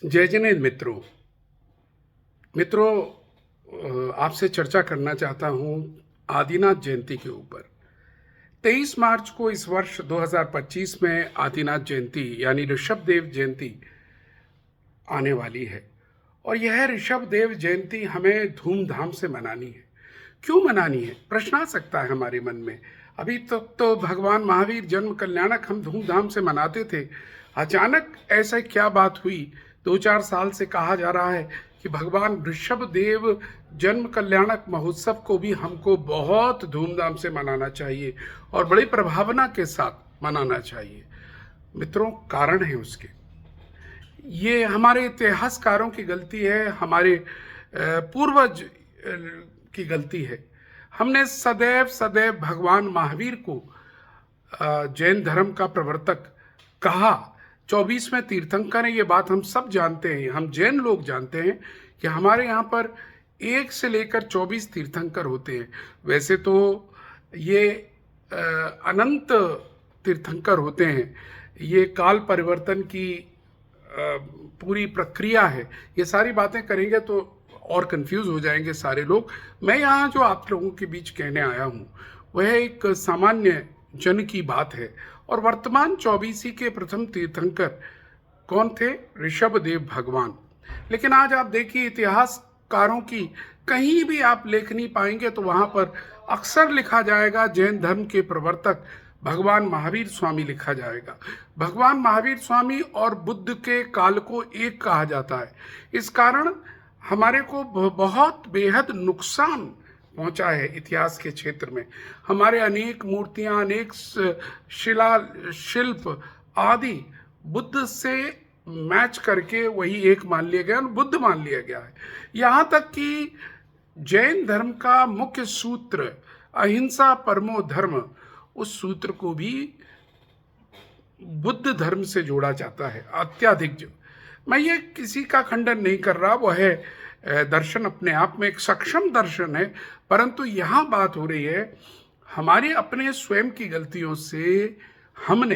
जय जिनेन्द्र मित्रों, आपसे चर्चा करना चाहता हूं आदिनाथ जयंती के ऊपर। 23 मार्च को इस वर्ष 2025 में आदिनाथ जयंती यानी ऋषभदेव जयंती आने वाली है। और यह ऋषभदेव जयंती हमें धूमधाम से मनानी है। क्यों मनानी है, प्रश्न आ सकता है हमारे मन में। अभी तक तो भगवान महावीर जन्म कल्याणक हम धूमधाम से मनाते थे। अचानक ऐसा क्या बात हुई? 2-4 साल से कहा जा रहा है कि भगवान ऋषभदेव जन्म कल्याणक महोत्सव को भी हमको बहुत धूमधाम से मनाना चाहिए और बड़ी प्रभावना के साथ मनाना चाहिए। मित्रों, कारण है उसके। ये हमारे इतिहासकारों की गलती है, हमारे पूर्वज की गलती है। हमने सदैव सदैव भगवान महावीर को जैन धर्म का प्रवर्तक कहा। 24वें तीर्थंकर है, ये बात हम सब जानते हैं। हम जैन लोग जानते हैं कि हमारे यहाँ पर 1 से लेकर 24 तीर्थंकर होते हैं। वैसे तो ये अनंत तीर्थंकर होते हैं। ये काल परिवर्तन की पूरी प्रक्रिया है। ये सारी बातें करेंगे तो और कंफ्यूज हो जाएंगे सारे लोग। मैं यहाँ जो आप लोगों के बीच कहने आया हूँ वह एक सामान्य जन की बात है। और वर्तमान 24 के प्रथम तीर्थंकर कौन थे? ऋषभदेव भगवान। लेकिन आज आप देखिए, इतिहासकारों की कहीं भी आप लेख नहीं पाएंगे तो वहाँ पर अक्सर लिखा जाएगा जैन धर्म के प्रवर्तक भगवान महावीर स्वामी लिखा जाएगा। भगवान महावीर स्वामी और बुद्ध के काल को एक कहा जाता है। इस कारण हमारे को बहुत बेहद नुकसान पहुंचा है इतिहास के क्षेत्र में। हमारे अनेक मूर्तियां, अनेक शिला शिल्प आदि बुद्ध से मैच करके वही एक मान लिया गया और बुद्ध मान लिया गया है। यहाँ तक कि जैन धर्म का मुख्य सूत्र अहिंसा परमो धर्म, उस सूत्र को भी बुद्ध धर्म से जोड़ा जाता है अत्यधिक। जो मैं ये किसी का खंडन नहीं कर रहा, वो है दर्शन अपने आप में एक सक्षम दर्शन है। परंतु यहाँ बात हो रही है हमारे अपने स्वयं की गलतियों से हमने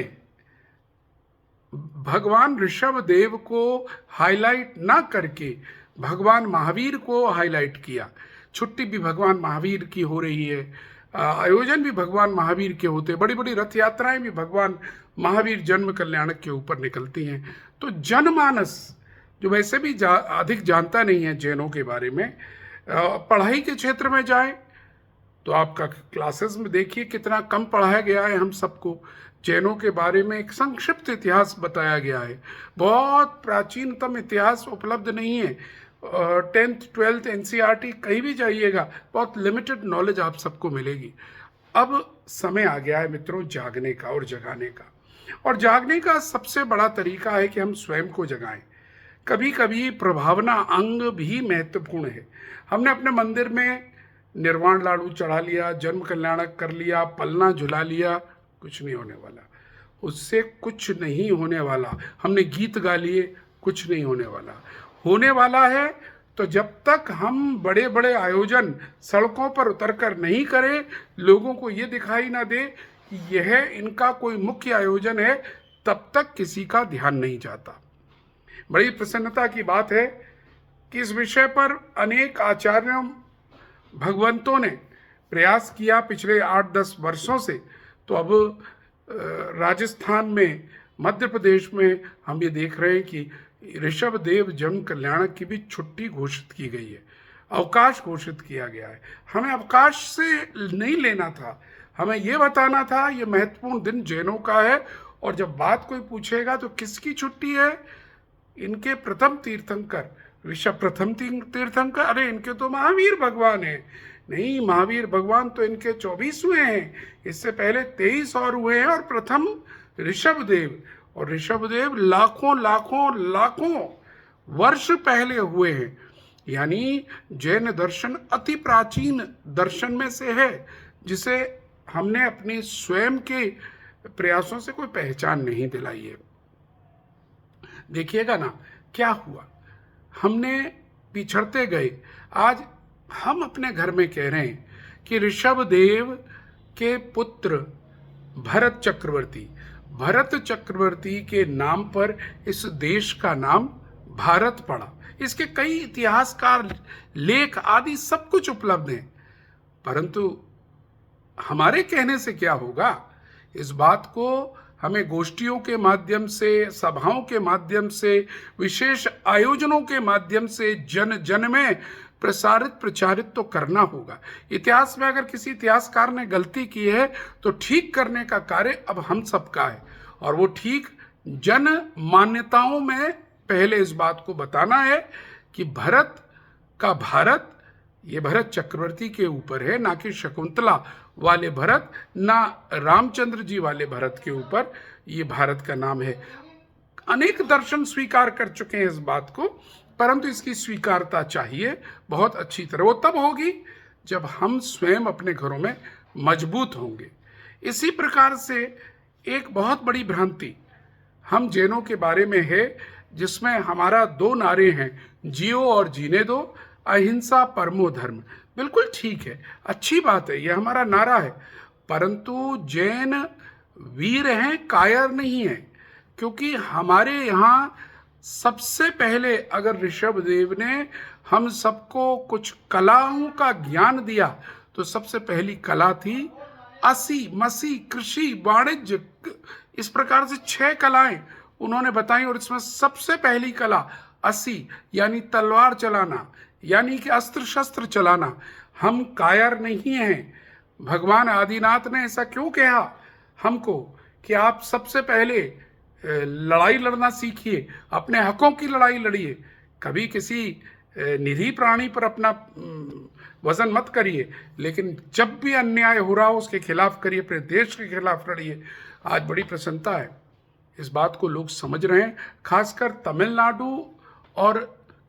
भगवान ऋषभदेव को हाईलाइट ना करके भगवान महावीर को हाईलाइट किया। छुट्टी भी भगवान महावीर की हो रही है, आयोजन भी भगवान महावीर के होते, बड़ी बड़ी रथ यात्राएं भी भगवान महावीर जन्म कल्याणक के ऊपर निकलती हैं। तो जनमानस जो वैसे भी अधिक जानता नहीं है जैनों के बारे में, पढ़ाई के क्षेत्र में जाए तो आपका क्लासेस में देखिए कितना कम पढ़ाया गया है। हम सबको जैनों के बारे में एक संक्षिप्त इतिहास बताया गया है। बहुत प्राचीनतम इतिहास उपलब्ध नहीं है। 10th 12th NCERT कहीं भी जाइएगा बहुत लिमिटेड नॉलेज आप सबको मिलेगी। अब समय आ गया है मित्रों जागने का और जगाने का। और जागने का सबसे बड़ा तरीका है कि हम स्वयं को जगाएं। कभी कभी प्रभावना अंग भी महत्वपूर्ण है। हमने अपने मंदिर में निर्वाण लाडू चढ़ा लिया, जन्म कल्याणक कर लिया, पलना झुला लिया, कुछ नहीं होने वाला। उससे कुछ नहीं होने वाला। हमने गीत गा लिए, कुछ नहीं होने वाला। होने वाला है तो जब तक हम बड़े बड़े आयोजन सड़कों पर उतरकर नहीं करें, लोगों को ये दिखाई ना दे कि यह इनका कोई मुख्य आयोजन है, तब तक किसी का ध्यान नहीं जाता। बड़ी प्रसन्नता की बात है कि इस विषय पर अनेक आचार्यों भगवंतों ने प्रयास किया पिछले 8-10 वर्षों से। तो अब राजस्थान में, मध्य प्रदेश में हम ये देख रहे हैं कि ऋषभदेव जन्म कल्याणक की भी छुट्टी घोषित की गई है, अवकाश घोषित किया गया है। हमें अवकाश से नहीं लेना था, हमें ये बताना था ये महत्वपूर्ण दिन जैनों का है। और जब बात कोई पूछेगा तो किसकी छुट्टी है? इनके प्रथम तीर्थंकर ऋषभ प्रथम तीर्थंकर, अरे इनके तो महावीर भगवान है। नहीं, महावीर भगवान तो इनके 24वें हैं, इससे पहले 23 और हुए हैं, और प्रथम ऋषभदेव। और ऋषभदेव लाखों लाखों लाखों वर्ष पहले हुए हैं। यानी जैन दर्शन अति प्राचीन दर्शन में से है, जिसे हमने अपने स्वयं के प्रयासों से कोई पहचान नहीं दिलाई है। देखिएगा ना क्या हुआ, हमने पिछड़ते गए। आज हम अपने घर में कह रहे हैं कि ऋषभदेव के पुत्र भरत चक्रवर्ती के नाम पर इस देश का नाम भारत पड़ा। इसके कई इतिहासकार लेख आदि सब कुछ उपलब्ध हैं, परंतु हमारे कहने से क्या होगा? इस बात को हमें गोष्ठियों के माध्यम से, सभाओं के माध्यम से, विशेष आयोजनों के माध्यम से जन जन में प्रसारित प्रचारित तो करना होगा। इतिहास में अगर किसी इतिहासकार ने गलती की है तो ठीक करने का कार्य अब हम सबका है, और वो ठीक जन मान्यताओं में पहले इस बात को बताना है कि भरत का भारत ये भरत चक्रवर्ती के ऊपर है, ना कि शकुंतला वाले भरत, ना रामचंद्र जी वाले भरत के ऊपर ये भारत का नाम है। अनेक दर्शन स्वीकार कर चुके हैं इस बात को, परंतु इसकी स्वीकारता चाहिए बहुत अच्छी तरह। वो तब होगी जब हम स्वयं अपने घरों में मजबूत होंगे। इसी प्रकार से एक बहुत बड़ी भ्रांति हम जैनों के बारे में है, जिसमें हमारा दो नारे हैं, जियो और जीने दो, अहिंसा परमो धर्म। बिल्कुल ठीक है, अच्छी बात है, यह हमारा नारा है, परंतु जैन वीर हैं, कायर नहीं हैं। क्योंकि हमारे यहाँ सबसे पहले अगर ऋषभदेव ने हम सबको कुछ कलाओं का ज्ञान दिया तो सबसे पहली कला थी असी मसी कृषि वाणिज्य। इस प्रकार से 6 कलाएं उन्होंने बताई, और इसमें सबसे पहली कला असी यानी तलवार चलाना, यानी कि अस्त्र शस्त्र चलाना। हम कायर नहीं हैं। भगवान आदिनाथ ने ऐसा क्यों कहा हमको कि आप सबसे पहले लड़ाई लड़ना सीखिए, अपने हकों की लड़ाई लड़िए, कभी किसी निरीह प्राणी पर अपना वजन मत करिए, लेकिन जब भी अन्याय हो रहा हो उसके खिलाफ करिए, अपने देश के खिलाफ लड़िए। आज बड़ी प्रसन्नता है, इस बात को लोग समझ रहे हैं, खासकर तमिलनाडु और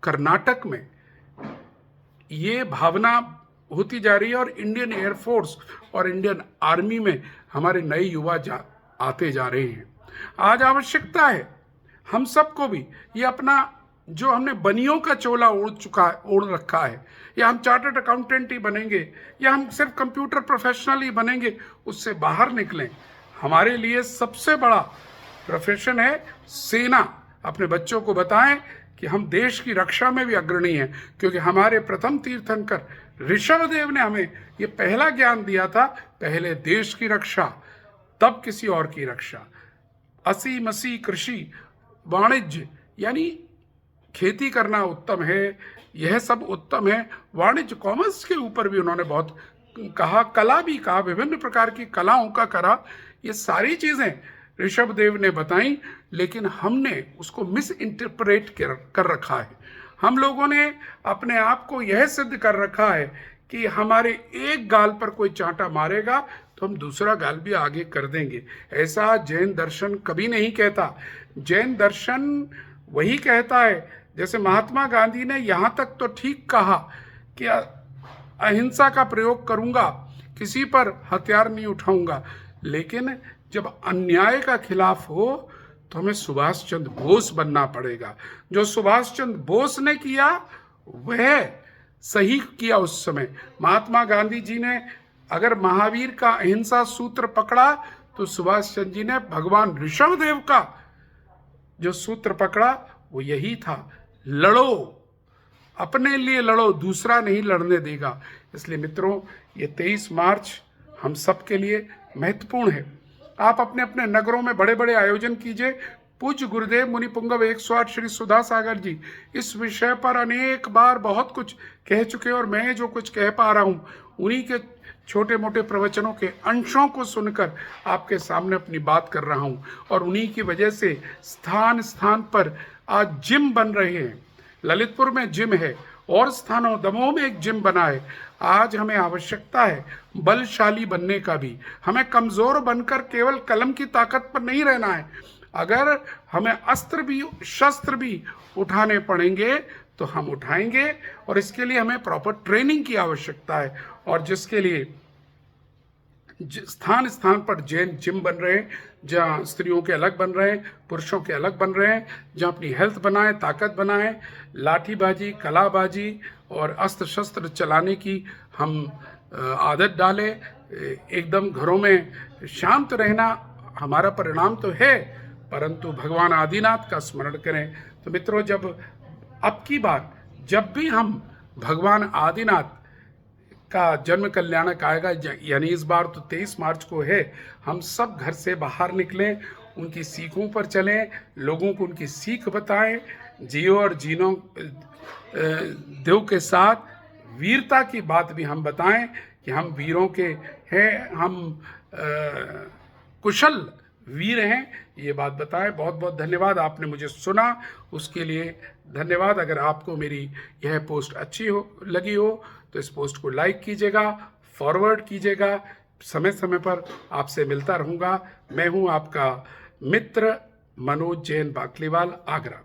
कर्नाटक में ये भावना होती जा रही है, और इंडियन एयरफोर्स और इंडियन आर्मी में हमारे नए युवा आते जा रहे हैं। आज आवश्यकता है हम सबको भी ये अपना जो हमने बनियों का चोला ओढ़ रखा है, या हम चार्टर्ड अकाउंटेंट ही बनेंगे, या हम सिर्फ कंप्यूटर प्रोफेशनल ही बनेंगे, उससे बाहर निकलें। हमारे लिए सबसे बड़ा प्रोफेशन है सेना। अपने बच्चों को बताएं कि हम देश की रक्षा में भी अग्रणी हैं, क्योंकि हमारे प्रथम तीर्थंकर ऋषभदेव ने हमें ये पहला ज्ञान दिया था, पहले देश की रक्षा तब किसी और की रक्षा। असी मसी कृषि वाणिज्य यानी खेती करना उत्तम है, यह सब उत्तम है। वाणिज्य कॉमर्स के ऊपर भी उन्होंने बहुत कहा, कला भी कहा, विभिन्न प्रकार की कलाओं का करा। ये सारी चीज़ें ऋषभदेव ने बताई, लेकिन हमने उसको मिस इंटरप्रेट कर रखा है। हम लोगों ने अपने आप को यह सिद्ध कर रखा है कि हमारे एक गाल पर कोई चांटा मारेगा तो हम दूसरा गाल भी आगे कर देंगे। ऐसा जैन दर्शन कभी नहीं कहता। जैन दर्शन वही कहता है, जैसे महात्मा गांधी ने यहाँ तक तो ठीक कहा कि अहिंसा का प्रयोग करूँगा, किसी पर हथियार नहीं उठाऊंगा, लेकिन जब अन्याय का खिलाफ हो तो हमें सुभाष चंद्र बोस बनना पड़ेगा। जो सुभाष चंद्र बोस ने किया वह सही किया उस समय। महात्मा गांधी जी ने अगर महावीर का अहिंसा सूत्र पकड़ा तो सुभाष चंद्र जी ने भगवान ऋषभदेव का जो सूत्र पकड़ा वो यही था, लड़ो, अपने लिए लड़ो, दूसरा नहीं लड़ने देगा। इसलिए मित्रों, ये 23 मार्च हम सब के लिए महत्वपूर्ण है। आप अपने अपने नगरों में बड़े बड़े आयोजन कीजिए। पूज्य गुरुदेव मुनि पुंगव 108 श्री सुधा सागर जी इस विषय पर अनेक बार बहुत कुछ कह चुके हैं, और मैं जो कुछ कह पा रहा हूँ उन्हीं के छोटे मोटे प्रवचनों के अंशों को सुनकर आपके सामने अपनी बात कर रहा हूँ। और उन्हीं की वजह से स्थान स्थान पर आज जिम बन रहे हैं। ललितपुर में जिम है, और स्थानों दमोह में एक जिम बना है। आज हमें आवश्यकता है बलशाली बनने का भी। हमें कमज़ोर बनकर केवल कलम की ताकत पर नहीं रहना है। अगर हमें अस्त्र भी शस्त्र भी उठाने पड़ेंगे तो हम उठाएंगे, और इसके लिए हमें प्रॉपर ट्रेनिंग की आवश्यकता है, और जिसके लिए स्थान स्थान पर जैन जिम बन रहे हैं, जहाँ स्त्रियों के अलग बन रहे हैं, पुरुषों के अलग बन रहे हैं, जहाँ अपनी हेल्थ बनाएं, ताकत बनाएं, लाठीबाजी, कलाबाजी और अस्त्र शस्त्र चलाने की हम आदत डालें। एकदम घरों में शांत रहना हमारा परिणाम तो है, परंतु भगवान आदिनाथ का स्मरण करें। तो मित्रों, जब अब की बार जब भी हम भगवान आदिनाथ का जन्म कल्याणक आएगा, यानी इस बार तो 23 मार्च को है, हम सब घर से बाहर निकलें, उनकी सीखों पर चलें, लोगों को उनकी सीख बताएं, जियो और जीनो देव के साथ वीरता की बात भी हम बताएं कि हम वीरों के हैं, हम कुशल वीर हैं, ये बात बताएं। बहुत बहुत धन्यवाद, आपने मुझे सुना उसके लिए धन्यवाद। अगर आपको मेरी यह पोस्ट अच्छी लगी हो तो इस पोस्ट को लाइक कीजिएगा, फॉरवर्ड कीजिएगा। समय समय पर आपसे मिलता रहूँगा। मैं हूँ आपका मित्र मनोज जैन बाकलीवाल, आगरा।